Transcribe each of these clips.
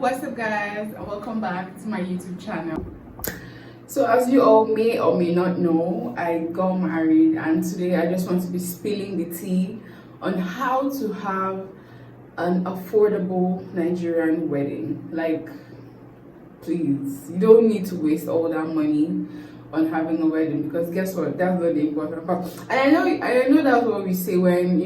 What's up guys, and welcome back to my YouTube channel. So as you all may or may not know, I got married, and today I just want to be spilling the tea on how to have an affordable Nigerian wedding. Like, please, you don't need to waste all that money on having a wedding, because guess what, that's not the important part. And I know that's what we say when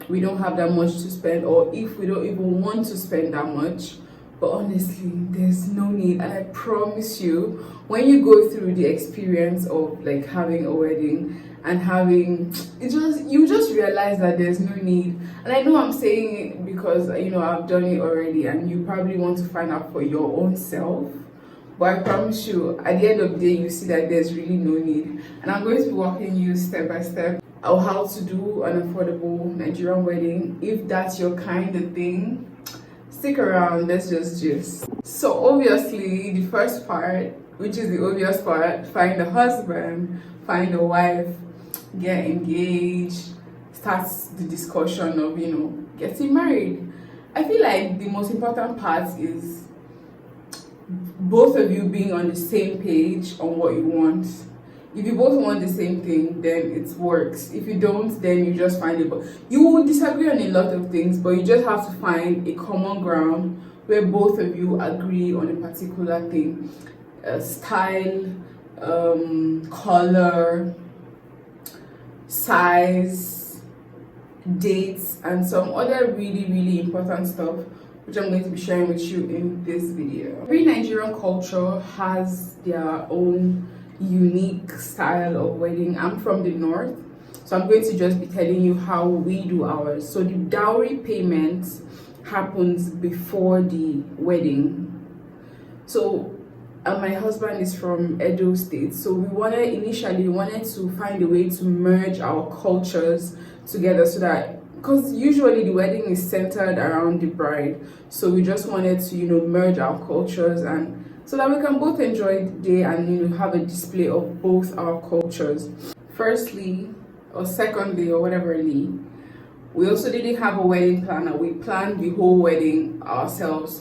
we don't have that much to spend, or if we don't even want to spend that much. But honestly, there's no need, and I promise you, when you go through the experience of like having a wedding and having it, you just realize that there's no need. And I know I'm saying it because I've done it already, and you probably want to find out for your own self. But I promise you, at the end of the day, you see that there's really no need. And I'm going to be walking you step by step on how to do an affordable Nigerian wedding. If that's your kind of thing, stick around, let's just gist. So obviously, the first part, which is the obvious part, find a husband, find a wife, get engaged, starts the discussion of getting married. I feel like the most important part is both of you being on the same page on what you want. If you both want the same thing, then it works. If you don't, then you just find it. But you will disagree on a lot of things, but you just have to find a common ground where both of you agree on a particular thing. Style, color, size, dates, and some other really important stuff, which I'm going to be sharing with you in this video. Every Nigerian culture has their own unique style of wedding. I'm from the north, so I'm going to just be telling you how we do ours. So the dowry payment happens before the wedding. So my husband is from Edo State, so we initially wanted to find a way to merge our cultures together, so that, because usually the wedding is centered around the bride, so we just wanted to merge our cultures, and so that we can both enjoy the day and have a display of both our cultures. Firstly, or secondly, or whateverly, we also didn't have a wedding planner. We planned the whole wedding ourselves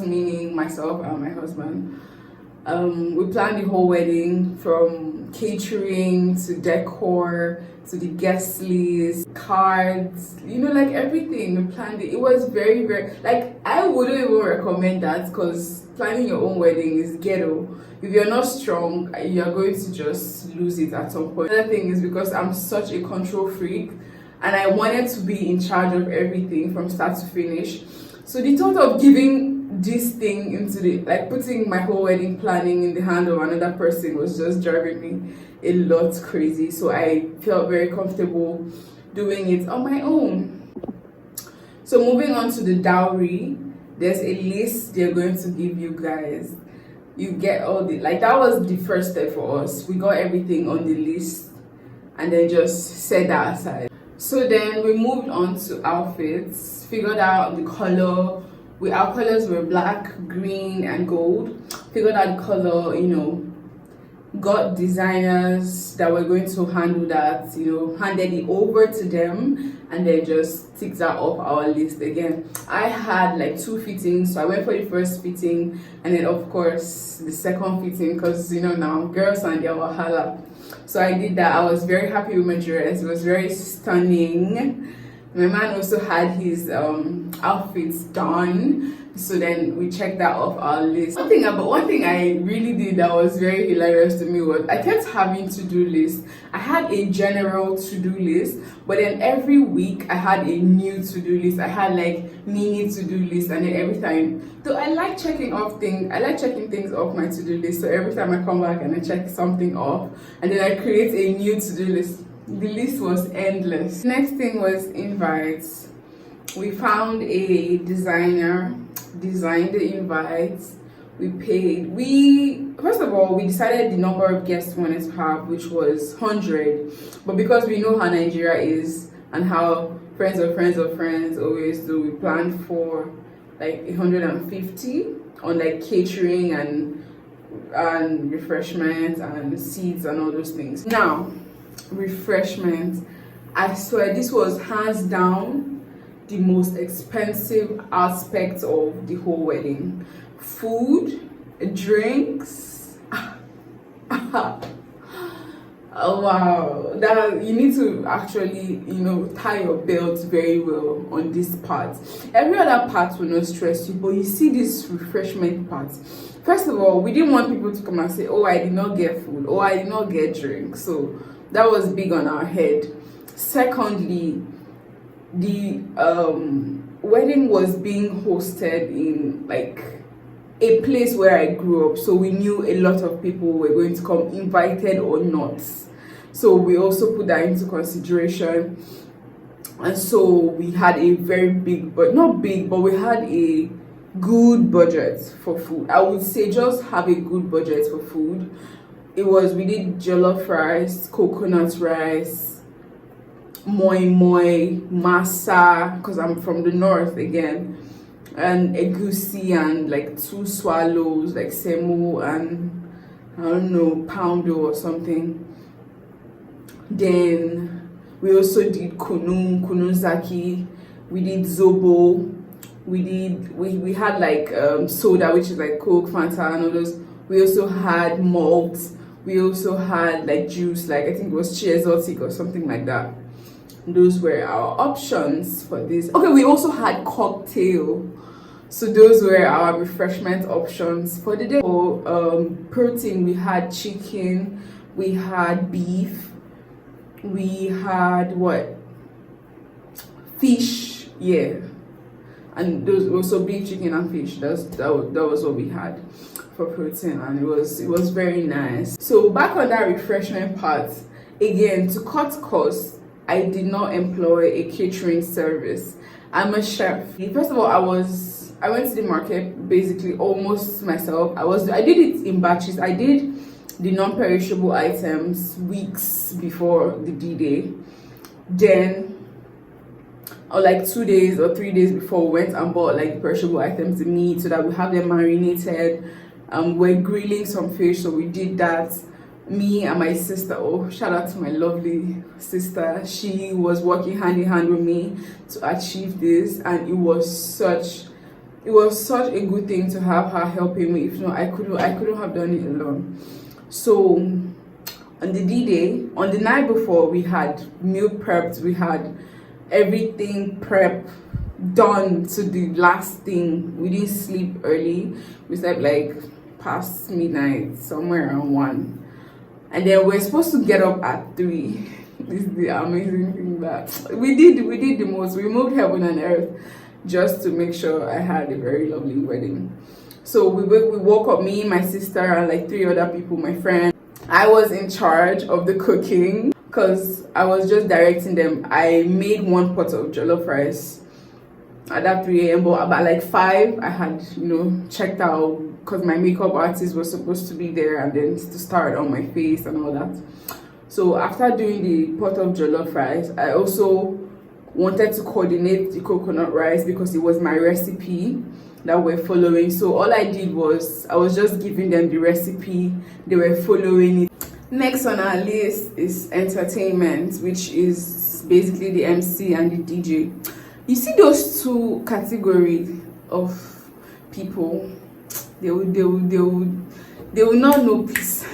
meaning myself and my husband. We planned the whole wedding, from catering to decor to the guest list, cards, like everything. We planned it. It was very, like, I wouldn't even recommend that, because planning your own wedding is ghetto. If you're not strong, you're going to just lose it at some point. Another thing is because I'm such a control freak, and I wanted to be in charge of everything from start to finish. So the thought of giving this thing into putting my whole wedding planning in the hand of another person was just driving me a lot crazy. So I felt very comfortable doing it on my own. So moving on to the dowry, there's a list they're going to give you guys. You get all that was the first step for us. We got everything on the list and then just set that aside. So then we moved on to outfits, figured out the color. Our colors were black, green, and gold. Figured out the color, got designers that were going to handle that, handed it over to them, and then just ticked that off our list again. I had like 2 fittings, so I went for the first fitting, and then of course the second fitting, because now girls and their wahala. So I did that. I was very happy with my dress. It was very stunning. My man also had his outfits done, so then we checked that off our list. One thing I really did that was very hilarious to me was I kept having to-do lists. I had a general to-do list, but then every week I had a new to-do list. I had like mini to-do list, and then every time, so I like checking things off my to-do list. So every time I come back and I check something off, and then I create a new to-do list. The list was endless. Next thing was invites. We found a designer, designed the invites. We paid. First of all, we decided the number of guests we wanted to have, which was 100. But because we know how Nigeria is and how friends of friends of friends always do, we planned for like 150 on like catering and refreshments and seats and all those things. Now, refreshments, I swear this was hands down the most expensive aspect of the whole wedding: food, drinks. Oh wow, that you need to actually, tie your belt very well on this part. Every other part will not stress you, but you see this refreshment part. First of all, we didn't want people to come and say, oh, I did not get food, or I did not get drink. So that was big on our head. Secondly, the wedding was being hosted in like a place where I grew up, so we knew a lot of people were going to come, invited or not. So we also put that into consideration, and so we had a very big, but not big, but we had a good budget for food. I would say just have a good budget for food. We did jollof rice, coconut rice, moi moi, masa, because I'm from the north again, and egusi, and like 2 swallows, like semo, and I don't know, poundo or something. Then we also did kunu zaki, we did zobo, we had like soda, which is like Coke, Fanta, and all those. We also had malt, we also had like juice, like I think it was Chi Exotic or something like that. Those were our options for this. Okay, we also had cocktail. So those were our refreshment options for the day. For protein, we had chicken, we had beef, we had fish, yeah, and those also beef, chicken, and fish. That was what we had for protein, and it was very nice. So back on that refreshment part, again, to cut costs, I did not employ a catering service. I'm a chef. First of all, I went to the market basically almost myself. I did it in batches. I did the non-perishable items weeks before the D-Day. Then, or like 2 days or 3 days before, we went and bought like the perishable items, the meat, so that we have them marinated. We're grilling some fish, so we did that. Me and my sister, shout out to my lovely sister, she was working hand in hand with me to achieve this, and it was such a good thing to have her helping me. If not, I couldn't have done it alone. So on the D-Day, on the night before, we had meal prepped, we had everything prepped, done to the last thing. We didn't sleep early. We slept like past midnight, somewhere around 1. And then we're supposed to get up at 3. This is the amazing thing that we did the most. We moved heaven and earth just to make sure I had a very lovely wedding. So we woke up, me, my sister, and like 3 other people, my friend. I was in charge of the cooking because I was just directing them. I made 1 pot of jollof rice at that 3 a.m. But about like 5, I had, checked out because my makeup artist was supposed to be there and then to start on my face and all that. So after doing the pot of jollof rice, I also wanted to coordinate the coconut rice because it was my recipe that we're following. So all I did was I was just giving them the recipe, they were following it. Next on our list is entertainment, which is basically the MC and the DJ. You see those 2 categories of people, they will not know peace.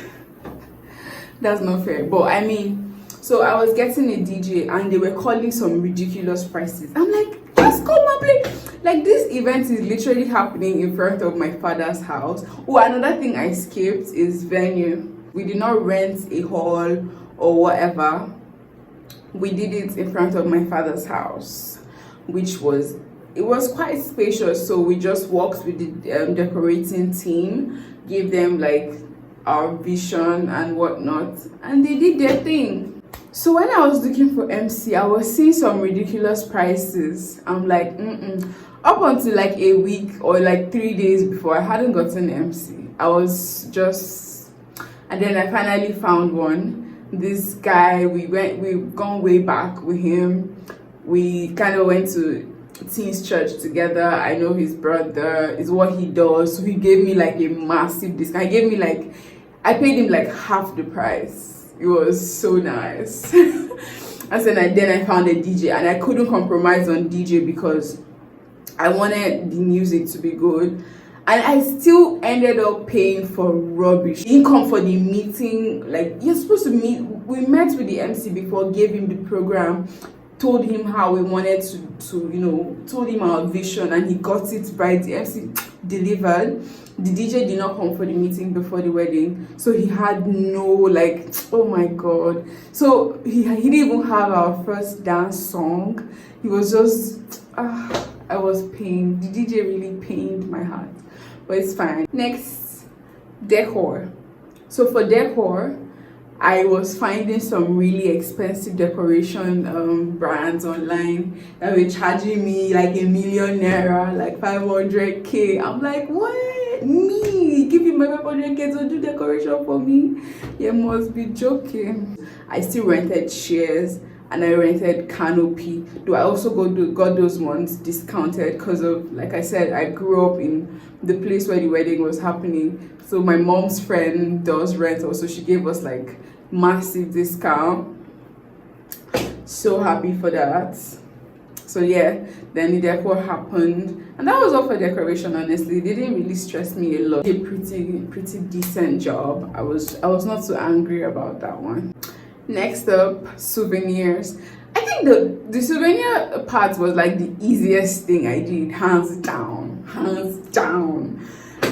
That's not fair, but I mean, so I was getting a DJ and they were calling some ridiculous prices. I'm like, just come and play. Like, this event is literally happening in front of my father's house. Oh, another thing I skipped is venue. We did not rent a hall or whatever. We did it in front of my father's house, which was quite spacious. So we just worked with the decorating team, gave them like our vision and whatnot, and they did their thing. So when I was looking for MC, I was seeing some ridiculous prices. I'm like, Up until like a week or like 3 days before, I hadn't gotten MC. I was just, and then I finally found one. This guy, we've gone way back with him. We kind of went to teens church together. I know his brother, is what he does. So he gave me like a massive discount. I paid him like half the price. It was so nice. then I found a DJ, and I couldn't compromise on DJ because I wanted the music to be good. And I still ended up paying for rubbish. Income for the meeting, like you're supposed to meet. We met with the MC before, gave him the program, told him how we wanted to told him our vision, and he got it right. The MC delivered. The DJ did not come for the meeting before the wedding, so he had no, like, oh my god. So he didn't even have our first dance song. He was just I was pained. The DJ really pained my heart, but it's fine. Next, decor. So for decor, I was finding some really expensive decoration brands online that were charging me like ₦1,000,000, like 500k. I'm like, what? Me? Give you my 500k to do decoration for me? You must be joking. I still rented chairs and I rented canopy. Though I also got those ones discounted because of, like I said, I grew up in the place where the wedding was happening. So my mom's friend does rent also. She gave us like massive discount. So happy for that. So yeah, then the decor happened, and that was all for decoration. Honestly, they didn't really stress me a lot. They did a pretty decent job. I was not so angry about that one. Next up, souvenirs. I think the souvenir part was like the easiest thing I did, hands down.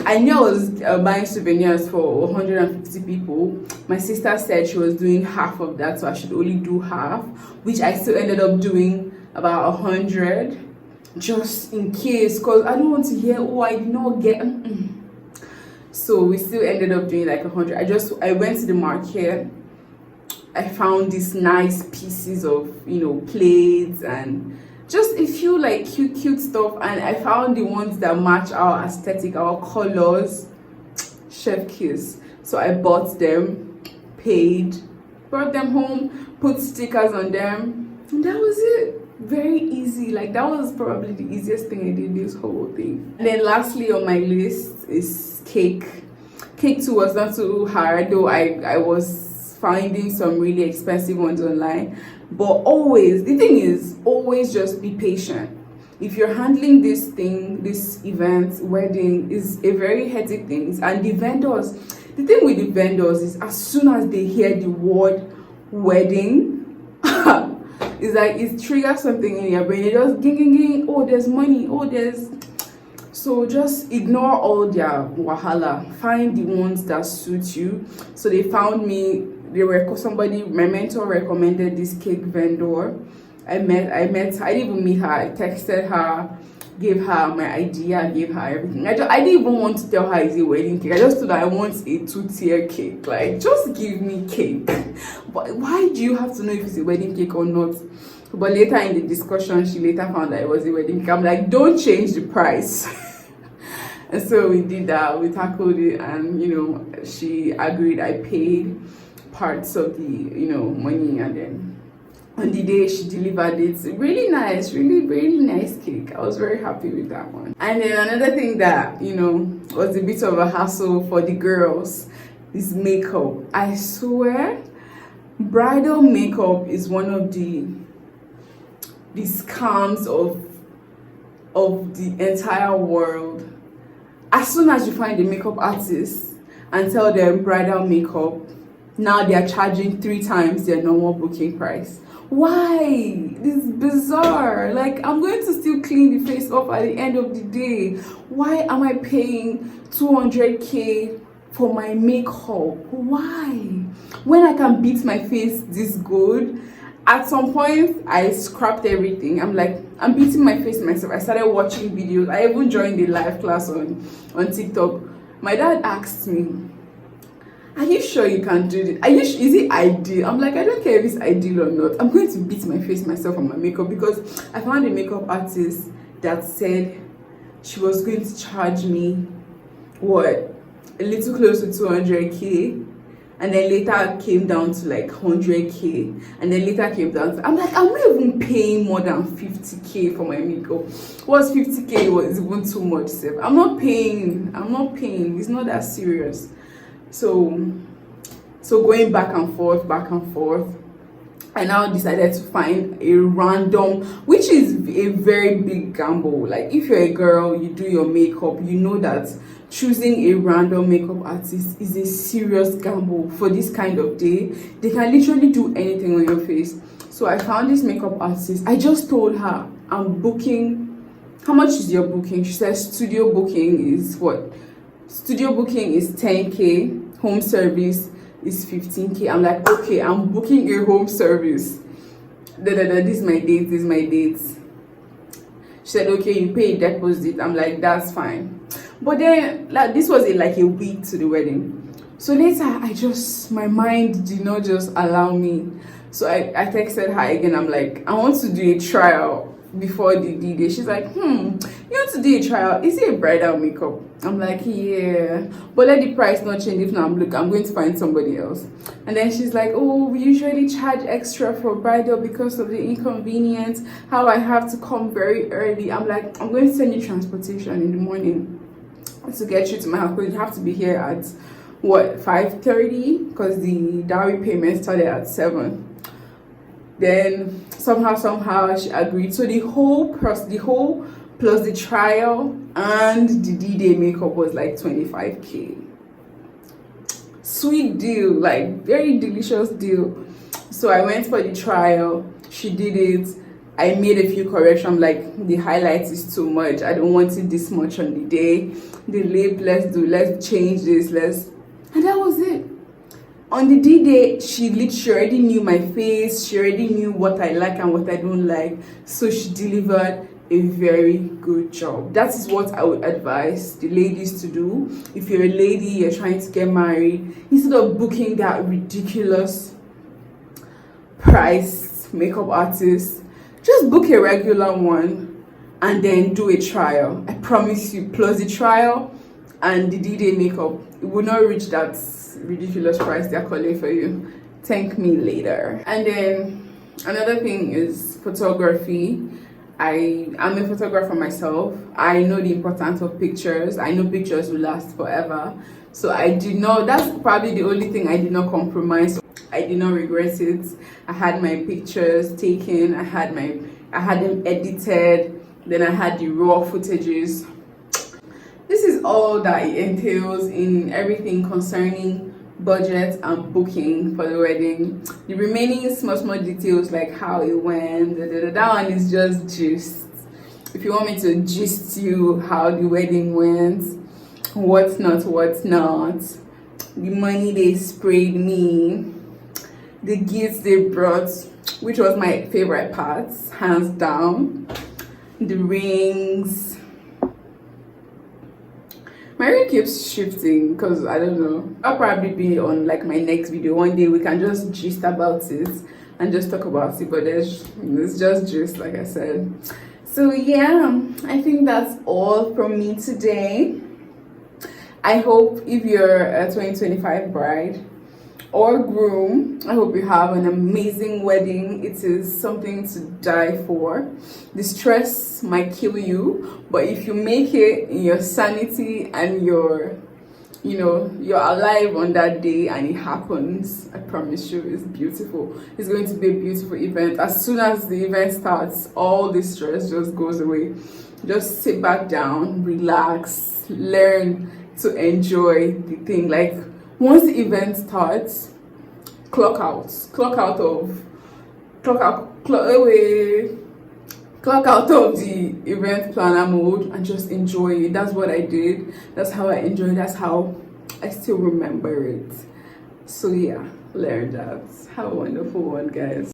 I knew I was buying souvenirs for 150 people. My sister said she was doing half of that, so I should only do half, which I still ended up doing about 100, just in case, because I don't want to hear, oh, I did not get. So we still ended up doing like 100. I went to the market. I found these nice pieces of, plates and just a few like cute stuff, and I found the ones that match our aesthetic, our colors. Chef kiss. So I bought them, paid, brought them home, put stickers on them, and that was it. Very easy. Like, that was probably the easiest thing I did this whole thing. And then lastly on my list is cake. Cake too was not too hard, though I was finding some really expensive ones online. But always, the thing is, always just be patient. If you're handling this event, wedding is a very hectic thing. And the thing with the vendors is, as soon as they hear the word wedding, it's like it triggers something in your brain. It just ging, oh, there's money, oh, there's. So just ignore all their wahala. Find the ones that suit you. So they found me. My mentor recommended this cake vendor. I met her. I didn't even meet her. I texted her, gave her my idea, gave her everything. I didn't even want to tell her it's a wedding cake. I just told her I want a 2-tier cake. Like, just give me cake. But why do you have to know if it's a wedding cake or not? But later in the discussion, she later found that it was a wedding cake. I'm like, don't change the price. And so we did that. We tackled it, and she agreed. I paid parts of the money, and then on the day she delivered it. Really nice, really nice cake. I was very happy with that one. And then another thing that was a bit of a hassle for the girls is makeup. I swear, bridal makeup is one of the scams of the entire world. As soon as you find a makeup artist and tell them bridal makeup, now they are charging 3 times their normal booking price. Why? This is bizarre. Like, I'm going to still clean the face off at the end of the day. Why am I paying 200k for my makeup? Why? When I can beat my face this good? At some point, I scrapped everything. I'm like, I'm beating my face myself. I started watching videos. I even joined the live class on TikTok. My dad asked me, are you sure you can do this? Is it ideal? I'm like, I don't care if it's ideal or not. I'm going to beat my face myself on my makeup, because I found a makeup artist that said she was going to charge me, a little close to 200k. And then later came down to like 100k. And then later came down to, I'm like, I'm not even paying more than 50k for my makeup. What's 50k was even too much, Seth. I'm not paying. It's not that serious. So going back and forth. I now decided to find a random, which is a very big gamble. Like if you're a girl, you do your makeup, you know that choosing a random makeup artist is a serious gamble for this kind of day. They can literally do anything on your face. So I found this makeup artist. I just told her, I'm booking. How much is your booking? She says studio booking is what? Studio booking is 10K, home service is 15K. I'm like, okay, I'm booking a home service. This is my date, this is my date. She said, okay, you pay a deposit. I'm like, that's fine. But then, like, this was like a week to the wedding. So later, my mind did not just allow me. So I texted her again. I'm like, I want to do a trial before the D-Day. She's like, you want to do a trial? Is it a bridal makeup? I'm like, yeah, but let the price not change. If not, I'm going to find somebody else. And then she's like, oh, we usually charge extra for bridal because of the inconvenience, how I have to come very early. I'm like, I'm going to send you transportation in the morning to get you to my house, because you have to be here at what, 5:30, because the dowry payment started at 7. Then somehow she agreed. So the whole plus the trial and the D-Day makeup was like 25K. Sweet deal, like very delicious deal. So I went for the trial. She did it. I made a few corrections, like the highlight is too much. I don't want it this much on the day. The lip, let's change this, and that was it. On the D-Day, she already knew my face. She already knew what I like and what I don't like. So she delivered a very good job. That is what I would advise the ladies to do. If you're a lady, you're trying to get married, instead of booking that ridiculous price makeup artist, just book a regular one and then do a trial. I promise you, plus the trial and the D-Day makeup, it will not reach that ridiculous price they're calling for you. Thank me later. And then another thing is photography. I'm a photographer myself. I know the importance of pictures. I know pictures will last forever. So that's probably the only thing I did not compromise. I did not regret it. I had my pictures taken, I had them edited, then I had the raw footages. This is all that it entails in everything concerning budget and booking for the wedding. The remaining small details, like how it went, that one is just gist. If you want me to gist you how the wedding went, what's not, the money they sprayed me, the gifts they brought, which was my favorite part, hands down, the rings. My ring keeps shifting because I don't know. I'll probably be on like my next video one day. We can just gist about it and just talk about it, but it's just gist, like I said. So yeah, I think that's all from me today. I hope if you're a 2025 bride or groom, I hope you have an amazing wedding. It is something to die for. The stress might kill you, but if you make it in your sanity and you're alive on that day and it happens, I promise you, it's beautiful. It's going to be a beautiful event. As soon as the event starts, all the stress just goes away. Just sit back down, relax, learn to enjoy the thing. Like, once the event starts, clock out of the event planner mode and just enjoy it. That's what I did. That's how I enjoyed it. That's how I still remember it. So yeah, learn that. Have a wonderful one, guys.